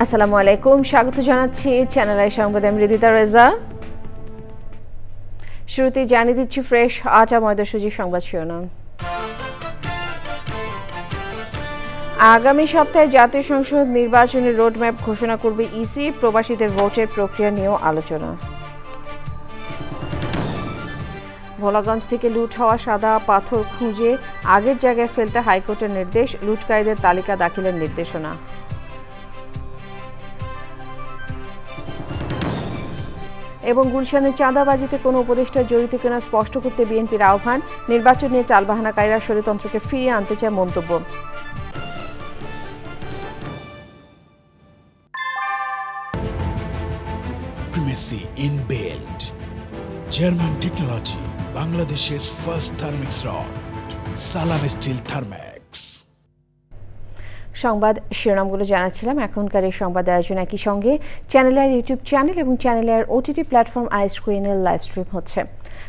আসসালামু আলাইকুম, স্বাগত জানাচ্ছি চ্যানেল আই সংবাদে। আমি রিদিতা রেজা। শুরুতেই জানিয়ে দিচ্ছি ফ্রেশ আটা ময়দা সুজি সংবাদ শিরোনাম। আগামী সপ্তাহে জাতীয় সংসদ নির্বাচনের রোডম্যাপ ঘোষণা করবে ইসি। প্রবাসীদের ভোটের প্রক্রিয়া নিয়েও আলোচনা। ভোলাগঞ্জ থেকে লুট হওয়া সাদা পাথর খুঁজে আগের জায়গায় ফেলতে হাইকোর্টের নির্দেশ। লুটকারীদের তালিকা দাখিলের নির্দেশনা। এবং গুলশানের চাঁদাবাজিতে কোনো উপদেষ্টা জড়িত কিনা স্পষ্ট করতে বিএনপির আহ্বান। নির্বাচন নিয়ে টালবাহানাকারীরা স্বৈরতন্ত্রকে ফিরিয়ে আনতে চায় মন্তব্য। Primacy inbuilt. German technology. Bangladesh's first thermix rod. Salam Steel Thermax. সংবাদ শিরোনামগুলো জানাচ্ছিলাম। এখনকার এই সংবাদ আয়োজন একই সঙ্গে চ্যানেলের ইউটিউব চ্যানেল এবং চ্যানেলের ওটিটি প্ল্যাটফর্ম আইস্ক্রিনের লাইভ স্ট্রিম হচ্ছে।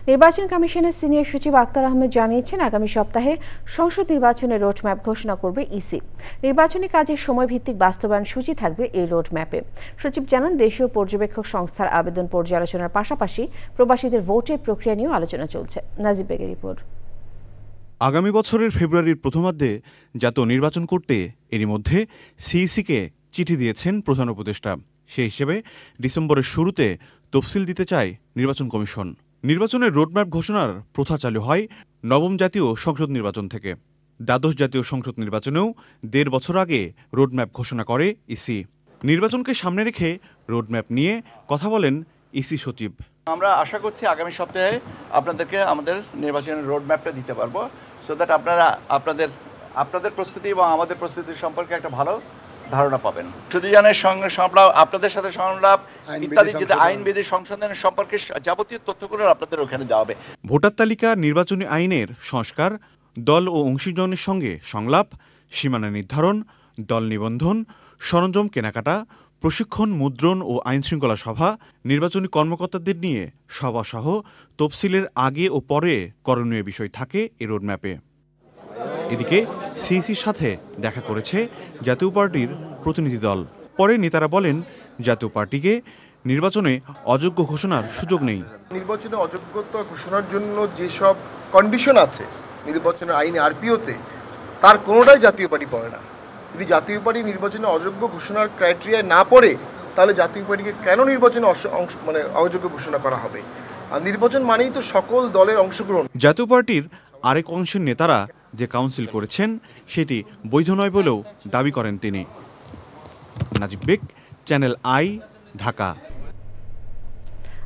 নির্বাচন কমিশনের সিনিয়র সচিব আক্তার আহমেদ জানিয়েছেন, আগামী সপ্তাহে সংসদ নির্বাচনের রোডম্যাপ ঘোষণা করবে ইসি। নির্বাচনী কাজের সময়ভিত্তিক বাস্তবায়ন সূচি থাকবে এই রোডম্যাপে। সচিব জানান, দেশীয় পর্যবেক্ষক সংস্থার আবেদন পর্যালোচনার পাশাপাশি প্রবাসীদের ভোটের প্রক্রিয়া নিয়েও আলোচনা চলছে। নাজিব বেগের রিপোর্ট। আগামী বছরের ফেব্রুয়ারির প্রথমার্ধে জাতীয় নির্বাচন করতে এরই মধ্যে সিইসিকে চিঠি দিয়েছেন প্রধান উপদেষ্টা। সেই হিসেবে ডিসেম্বরের শুরুতে তফসিল দিতে চায় নির্বাচন কমিশন। নির্বাচনের রোডম্যাপ ঘোষণার প্রথা চালু হয় নবম জাতীয় সংসদ নির্বাচন থেকে। দ্বাদশ জাতীয় সংসদ নির্বাচনেও 1.5 বছর আগে রোডম্যাপ ঘোষণা করে ইসি। নির্বাচনকে সামনে রেখে রোডম্যাপ নিয়ে কথা বলেন ইসি সচিব। আমরা আশা করছি আগামী সপ্তাহে আপনাদেরকে আমাদের নির্বাচনের রোডম্যাপটা দিতে পারবো, সো দ্যাট আপনারা আপনাদের প্রস্তুতি এবং আমাদের প্রস্তুতি সম্পর্কে একটা ভালো ধারণা পাবেন। সুদীজনের সঙ্গে সংলাপ, আপনাদের সাথে সংলাপ ইত্যাদি, যেটা আইনবিধি সংশোধনের সম্পর্কে যাবতীয় তথ্যগুলো আপনাদের ওখানে দেওয়া হবে। ভোটার তালিকা, নির্বাচনী আইনের সংস্কার, দল ও অংশীজনের সঙ্গে সংলাপ, সীমানা নির্ধারণ, দল নিবন্ধন, সরঞ্জাম কেনাকাটা, প্রশিক্ষণ, মুদ্রণ ও আইনশৃঙ্খলা সভা, নির্বাচনী কর্মকর্তাদের নিয়ে সভাসহ তফসিলের আগে ও পরে করণীয় বিষয় থাকে এই রোডম্যাপে। এদিকে সিইসির সাথে দেখা করেছে জাতীয় পার্টির প্রতিনিধি দল। পরে নেতারা বলেন, জাতীয় পার্টিকে নির্বাচনে অযোগ্য ঘোষণার সুযোগ নেই। নির্বাচনে অযোগ্যতা ঘোষণার জন্য যেসব কন্ডিশন আছে নির্বাচনের আইনে, আরপিওতে, তার কোনোটাই জাতীয় পার্টি পড়ে না। যদি জাতীয় পার্টি নির্বাচনে অযোগ্য ঘোষণার ক্রাইটেরিয়ায় না পড়ে, তাহলে জাতীয় পার্টিকে কেন নির্বাচনে অযোগ্য ঘোষণা করা হবে? আর নির্বাচন মানেই তো সকল দলের অংশগ্রহণ। জাতীয় পার্টির আরেক অংশের নেতারা যে কাউন্সিল করেছেন সেটি বৈধ নয় বলেও দাবি করেন তিনি। নাজিব বেগ, চ্যানেল আই, ঢাকা।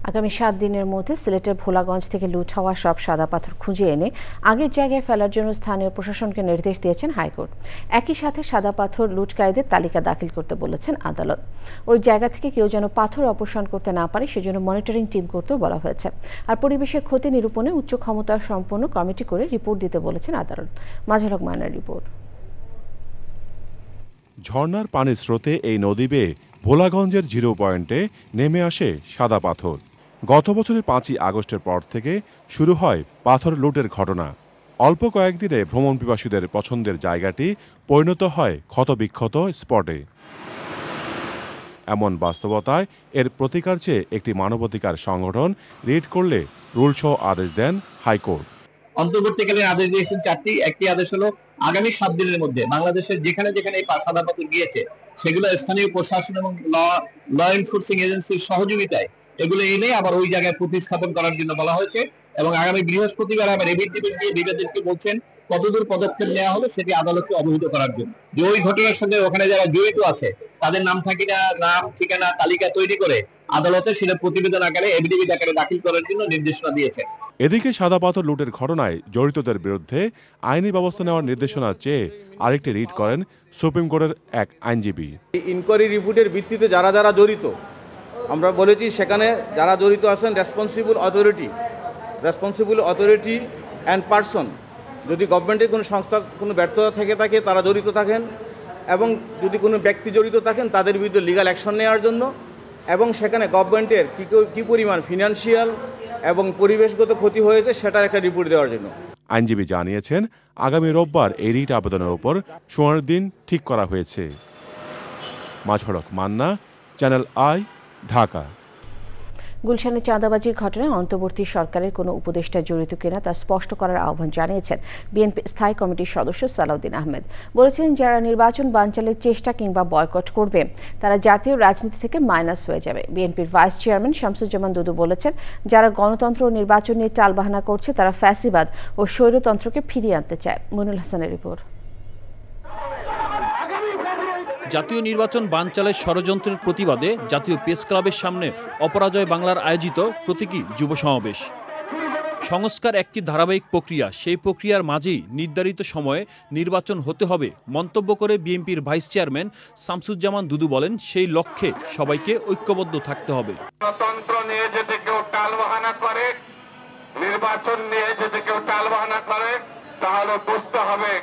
আগামী 7 দিনের মধ্যে সিলেটের ভোলাগঞ্জ থেকে লুট হওয়া সব সাদা পাথর খুঁজে এনে আগের জায়গায় ফেলার জন্য স্থানীয় প্রশাসনকে নির্দেশ দিয়েছেন হাইকোর্ট। একই সাথে সাদা পাথর লুটকারীদের তালিকা দাখিল করতে বলেছেন আদালত। ওই জায়গা থেকে কেউ যেন পাথর অপসারণ করতে না পারে সেজন্য মনিটরিং টিম করতেও বলা হয়েছে। আর পরিবেশের ক্ষতি নিরূপণে উচ্চ ক্ষমতা সম্পন্ন কমিটি করে রিপোর্ট দিতে বলেছেন আদালত। মাজহার হক মায়নার রিপোর্ট। ঝর্ণার পানির স্রোতে এই নদী বেয়ে ভোলাগঞ্জের জিরো পয়েন্টে নেমে আসে সাদা পাথর। গত বছরের 5ই আগস্টের পর থেকে শুরু হয় পাথর লুটের ঘটনা। অল্প কয়েকদিনে ভ্রমণ পিপাসীদের পছন্দের জায়গাটি পরিণত হয় ক্ষতবিক্ষত স্পটে। এমন বাস্তবতায় এর প্রতিকার চেয়ে একটি মানবাধিকার সংগঠন রিট করলে রুলসহ আদেশ দেন হাইকোর্ট। অন্তর্বর্তীকালীন আদেশ দিয়েছেন 4টি। একটি আদেশ হলো আগামী 7 দিনের মধ্যে বাংলাদেশের যেখানে যেখানে এই সাদা পাথর গিয়েছে সেগুলো স্থানীয় প্রশাসন এবং ল এনফোর্সিং এজেন্সির সহযোগিতায় এগুলো এনে আবার ওই জায়গায় প্রতিস্থাপন করার জন্য বলা হয়েছে। এবং আগামী বৃহস্পতিবার আবার বিভাগীয়কে বলছেন কতদূর পদক্ষেপ নেওয়া হলো সেটি আদালতকে অবহিত করার জন্য। যে ওই ঘটনার সঙ্গে ওখানে যারা জড়িত আছে তাদের নাম ঠিকানা তালিকা তৈরি করে আদালতে সেটা প্রতিবেদন আকারে এফিডেভিট আকারে দাখিল করার জন্য নির্দেশনা দিয়েছে। এদিকে সাদা পাথর লুটের ঘটনায় জড়িতদের বিরুদ্ধে আইনি ব্যবস্থা নেওয়ার নির্দেশনা চেয়ে আরেকটি রিট করেন সুপ্রিম কোর্টের এক আইনজীবী। ইনকোয়ারি রিপোর্টের ভিত্তিতে যারা যারা জড়িত, আমরা বলেছি সেখানে যারা জড়িত আছেন রেসপন্সিবল অথরিটি অ্যান্ড পার্সন, যদি গভর্নমেন্টের কোনো সংস্থার কোনো ব্যর্থতা থেকে থাকে তারা জড়িত থাকেন, এবং যদি কোনো ব্যক্তি জড়িত থাকেন তাদের বিরুদ্ধে লিগ্যাল অ্যাকশন নেওয়ার জন্য, এবং সেখানে গভর্নমেন্টের কী পরিমাণ ফিনান্সিয়াল এবং পরিবেশগত ক্ষতি হয়েছে সেটার একটা রিপোর্ট দেওয়ার জন্য। আইনজীবী জানিয়েছেন, আগামী রোববার এই রিট আবেদনের ওপর শুনানির দিন ঠিক করা হয়েছে। মাজহরক মান্না, চ্যানেল আই, ঢাকা। গুলশানে চাঁদাবাজির ঘটনায় অন্তর্বর্তী সরকারের কোনো উপদেষ্টা জড়িত কিনা তা স্পষ্ট করার আহ্বান জানিয়েছেন বিএনপি স্থায়ী কমিটির সদস্য সালাউদ্দিন আহমেদ। বলেছেন, যারা নির্বাচন বানচালের চেষ্টা কিংবা বয়কট করবে তারা জাতীয় রাজনীতি থেকে মাইনাস হয়ে যাবে। বিএনপির ভাইস চেয়ারম্যান শামসুজ্জামান দুদু বলেছেন, যারা গণতন্ত্র ও নির্বাচন নিয়ে টালবাহানা করছে তারা ফ্যাসিবাদ ও স্বৈরতন্ত্রকে ফিরিয়ে আনতে চায়। মনুল হাসানের রিপোর্ট। জাতীয় নির্বাচন বানচালের ষড়যন্ত্রের প্রতিবাদে জাতীয় প্রেস ক্লাবের সামনে অপরাজয় বাংলার আয়োজিত প্রতীকী যুব সমাবেশ। সংস্কার একটি ধারাবাহিক প্রক্রিয়া, সেই প্রক্রিয়ার মাঝেই নির্ধারিত সময়ে নির্বাচন হতে হবে মন্তব্য করে বিএনপির ভাইস চেয়ারম্যান শামসুজ্জামান দুদু বলেন, সেই লক্ষ্যে সবাইকে ঐক্যবদ্ধ থাকতে হবে। গণতন্ত্র নিয়ে যদি কেউ টালবাহানা করে, নির্বাচন নিয়ে যদি কেউ টালবাহানা করে, তাহলে বুঝতে হবে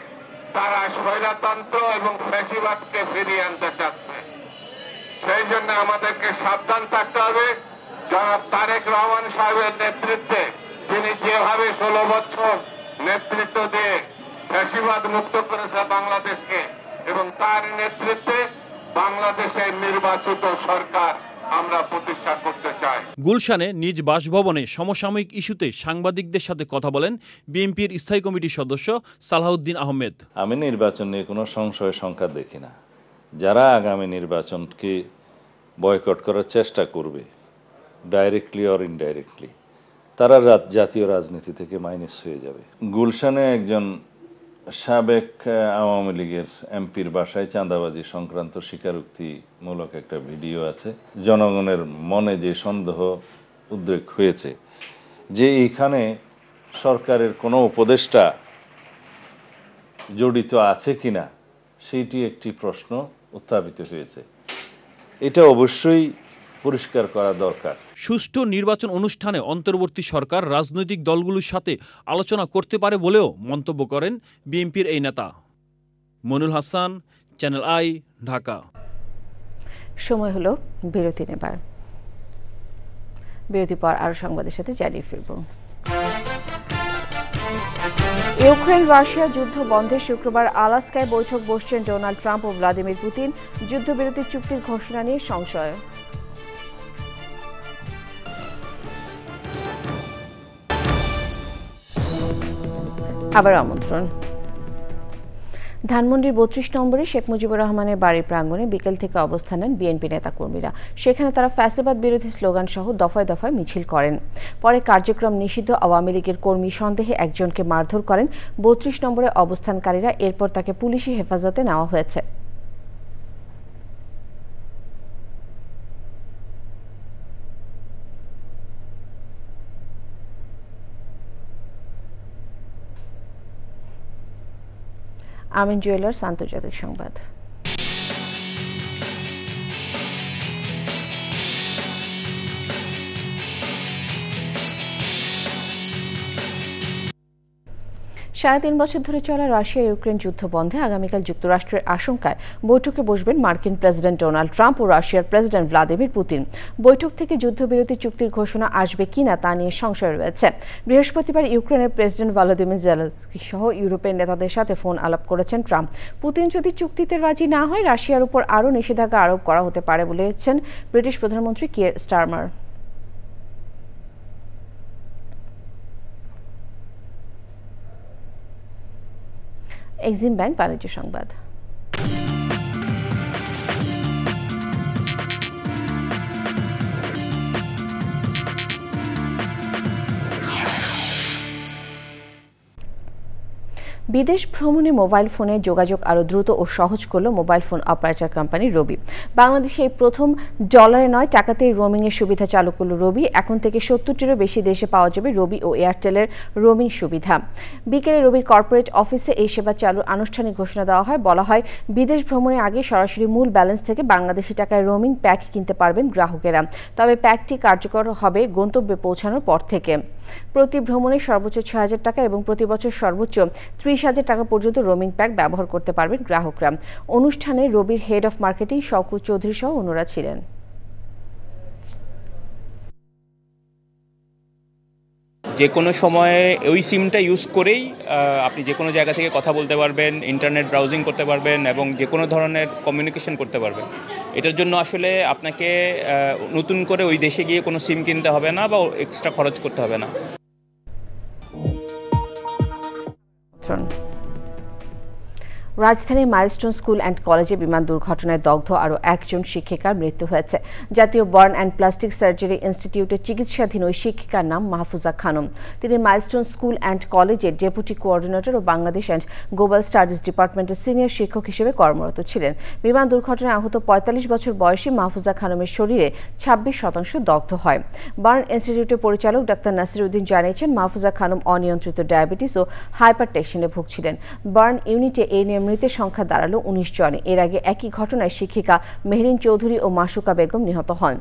তারা স্বৈরতন্ত্র এবং ফ্যাসিবাদকে ফিরিয়ে আনতে চাচ্ছে। সেই জন্য আমাদেরকে সাবধান থাকতে হবে। জনাব তারেক রহমান সাহেবের নেতৃত্বে তিনি যেভাবে 16 বছর নেতৃত্ব দিয়ে ফ্যাসিবাদ মুক্ত করেছে বাংলাদেশকে, এবং তার নেতৃত্বে বাংলাদেশের নির্বাচিত সরকার আমরা প্রতিষ্ঠা করতে চাই। গুলশানে নিজ বাসভবনে সমসাময়িক ইস্যুতে সাংবাদিকদের সাথে কথা বলেন বিএনপির স্থায়ী কমিটির সদস্য সালাউদ্দিন আহমেদ। আমি নির্বাচন নিয়ে কোনো সংশয় সংখ্যা দেখি না। যারা আগামী নির্বাচনকে বয়কট করার চেষ্টা করবে ডাইরেক্টলি অর ইনডাইরেক্টলি, তারা জাতীয় রাজনীতি থেকে মাইনাস হয়ে যাবে। গুলশানে একজন সাবেক আওয়ামী লীগের এমপির বাসায় চাঁদাবাজি সংক্রান্ত স্বীকারোক্তিমূলক একটা ভিডিও আছে। জনগণের মনে যে সন্দেহ উদ্রেক হয়েছে যে এখানে সরকারের কোনো উপদেষ্টা জড়িত আছে কিনা, সেইটি একটি প্রশ্ন উত্থাপিত হয়েছে। এটা অবশ্যই পরিষ্কার করা দরকার। সুষ্ঠু নির্বাচন অনুষ্ঠানে অন্তর্বর্তী সরকার রাজনৈতিক দলগুলোর সাথে আলোচনা করতে পারে বলেও মন্তব্য করেন বিএনপির এই নেতা। Monul Hasan, channel I, Dhaka. সময় হলো বিরতি নেবার। বিরতি পর আরো সংবাদের সাথে জানিয়ে ফিরব। ইউক্রেন রাশিয়া যুদ্ধ বন্ধে শুক্রবার আলাস্কায় বৈঠক বসছেন ডোনাল্ড ট্রাম্প ও ভ্লাদিমির পুতিন। যুদ্ধবিরতি চুক্তির ঘোষণা নিয়ে সংশয়। আবার আমন্ত্রণ। ধানমন্ডির ৩২ নম্বরে শেখ মুজিবুর রহমানের বাড়ির প্রাঙ্গণে বিকেল থেকে অবস্থান নেন বিএনপি নেতাকর্মীরা। সেখানে তারা ফ্যাসিবাদ বিরোধী স্লোগান সহ দফায় দফায় মিছিল করেন। পরে কার্যক্রম নিষিদ্ধ আওয়ামী লীগের কর্মী সন্দেহে একজনকে মারধর করেন ৩২ নম্বরে অবস্থানকারীরা। এরপর তাকে পুলিশি হেফাজতে নেওয়া হয়েছে। আমিন জুয়েলার্স আন্তর্জাতিক সংবাদ। সাড়ে ৩ বছর ধরে চলা রাশিয়া ইউক্রেন যুদ্ধ বন্ধে আগামীকাল যুক্তরাষ্ট্রের আশঙ্কায় বৈঠকে বসবেন মার্কিন প্রেসিডেন্ট ডোনাল্ড ট্রাম্প ও রাশিয়ার প্রেসিডেন্ট ভ্লাদিমির পুতিন। বৈঠক থেকে যুদ্ধবিরতি চুক্তির ঘোষণা আসবে কিনা তা নিয়ে সংশয় রয়েছে। বৃহস্পতিবার ইউক্রেনের প্রেসিডেন্ট ভলোদিমির জেলেনস্কি সহ ইউরোপের নেতাদের সাথে ফোন আলাপ করেছেন ট্রাম্প। পুতিন যদি চুক্তিতে রাজি না হয় রাশিয়ার উপর আরও নিষেধাজ্ঞা আরোপ করা হতে পারে বলেছেন ব্রিটিশ প্রধানমন্ত্রী কিয়ার স্টারমার। এক্সিম ব্যাংক বাণিজ্য সংবাদ। বিদেশ ভ্রমণে মোবাইল ফোনে যোগাযোগ আরও দ্রুত ও সহজ করল মোবাইল ফোন অপারেটর কোম্পানি রবি। বাংলাদেশে এই প্রথম ডলারে নয় টাকাতেই রোমিংয়ের সুবিধা চালু করল রবি। এখন থেকে ৭০টিরও বেশি দেশে পাওয়া যাবে রবি ও এয়ারটেলের রোমিং সুবিধা। বিকেলে রবির কর্পোরেট অফিসে এই সেবা চালুর আনুষ্ঠানিক ঘোষণা দেওয়া হয়। বলা হয়, বিদেশ ভ্রমণের আগে সরাসরি মূল ব্যালেন্স থেকে বাংলাদেশি টাকায় রোমিং প্যাক কিনতে পারবেন গ্রাহকেরা। তবে প্যাকটি কার্যকর হবে গন্তব্যে পৌঁছানোর পর থেকে। প্রতি ভ্রমণে সর্বোচ্চ ৬,০০০ টাকা এবং প্রতি বছর সর্বোচ্চ ৩০,০০০ টাকা পর্যন্ত রোমিং প্যাক ব্যবহার করতে পারবেন গ্রাহকরা। অনুষ্ঠানে রবির head of marketing Shawkat Chowdhury সহ অন্যরা ছিলেন। যে কোনো সময়ে ওই সিমটা ইউজ করেই আপনি যে কোনো জায়গা থেকে কথা বলতে পারবেন, ইন্টারনেট ব্রাউজিং করতে পারবেন এবং যে কোনো ধরনের কমিউনিকেশন করতে পারবেন। এটার জন্য আসলে আপনাকে নতুন করে ওই দেশে গিয়ে কোনো সিম কিনতে হবে না বা এক্সট্রা খরচ করতে হবে না। রাজধানীর মাইলস্টোন স্কুল অ্যান্ড কলেজে বিমান দুর্ঘটনায় দগ্ধ আরও একজন শিক্ষিকার মৃত্যু হয়েছে। জাতীয় বার্ন অ্যান্ড প্লাস্টিক সার্জারি ইনস্টিটিউটে চিকিৎসাধীন ওই শিক্ষিকার নাম মাহফুজা খানম। তিনি মাইলস্টোন স্কুল অ্যান্ড কলেজের ডেপুটি কোঅর্ডিনেটর ও বাংলাদেশ অ্যান্ড গ্লোবাল স্টাডিজ ডিপার্টমেন্টের সিনিয়র শিক্ষক হিসেবে কর্মরত ছিলেন। বিমান দুর্ঘটনায় আহত ৪৫ বছর বয়সী মাহফুজা খানমের শরীরে ২৬% দগ্ধ হয়। বার্ন ইনস্টিটিউটের পরিচালক ডাক্তার নাসিরউদ্দিন জানিয়েছেন, মাহফুজা খানম অনিয়ন্ত্রিত ডায়াবেটিস ও হাইপারটেনশনে ভুগছিলেন। বার্ন ইউনিটে এই নিয়ে মৃতের সংখ্যা দাঁড়ালো ১৯ জনে। এর আগে একই ঘটনায় শিক্ষিকা মেহরিন চৌধুরী ও মাসুকা বেগম নিহত হন।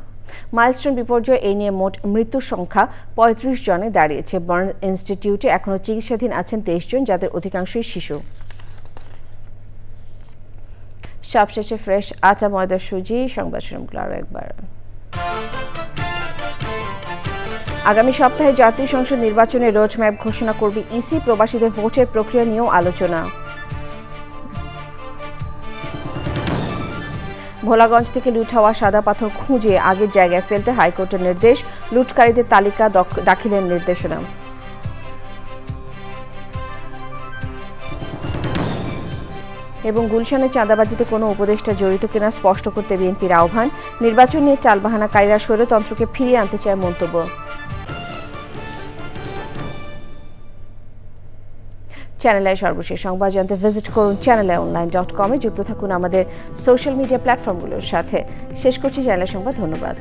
মাইলস্টোন বিপর্যয় এই নিয়ে মোট মৃত্যুর সংখ্যা ৩৫ জনে দাঁড়িয়েছে। বার্ন ইনস্টিটিউটে এখনও চিকিৎসাধীন আছেন ২৩ জন, যাদের অধিকাংশই শিশু। সবশেষে ফ্রেশ আটা ময়দা সুজি সংবাদ শুরুগুলো আরও একবার। আগামী সপ্তাহে জাতীয় সংসদ নির্বাচনের রোডম্যাপ ঘোষণা করবে ইসি। প্রবাসীদের ভোটের প্রক্রিয়া নিয়েও আলোচনা। ভোলাগঞ্জ থেকে লুট হওয়া সাদা পাথর খুঁজে আগের জায়গায় ফেলতে হাইকোর্টের নির্দেশ। লুটকারীদের তালিকা দাখিলের নির্দেশনা। এবং গুলশানে চাঁদাবাজিতে কোনো উপদেষ্টা জড়িত কিনা স্পষ্ট করতে বিএনপির আহ্বান। নির্বাচন নিয়ে টালবাহানাকারীরা স্বৈরতন্ত্রকে ফিরিয়ে আনতে চায় মন্তব্য। চ্যানেলের সর্বশেষ সংবাদ জানতে ভিজিট করুন channelonline.com-এ। যুক্ত থাকুন আমাদের সোশ্যাল মিডিয়া প্ল্যাটফর্মগুলোর সাথে। শেষ করছি চ্যানেলের সংবাদ। ধন্যবাদ।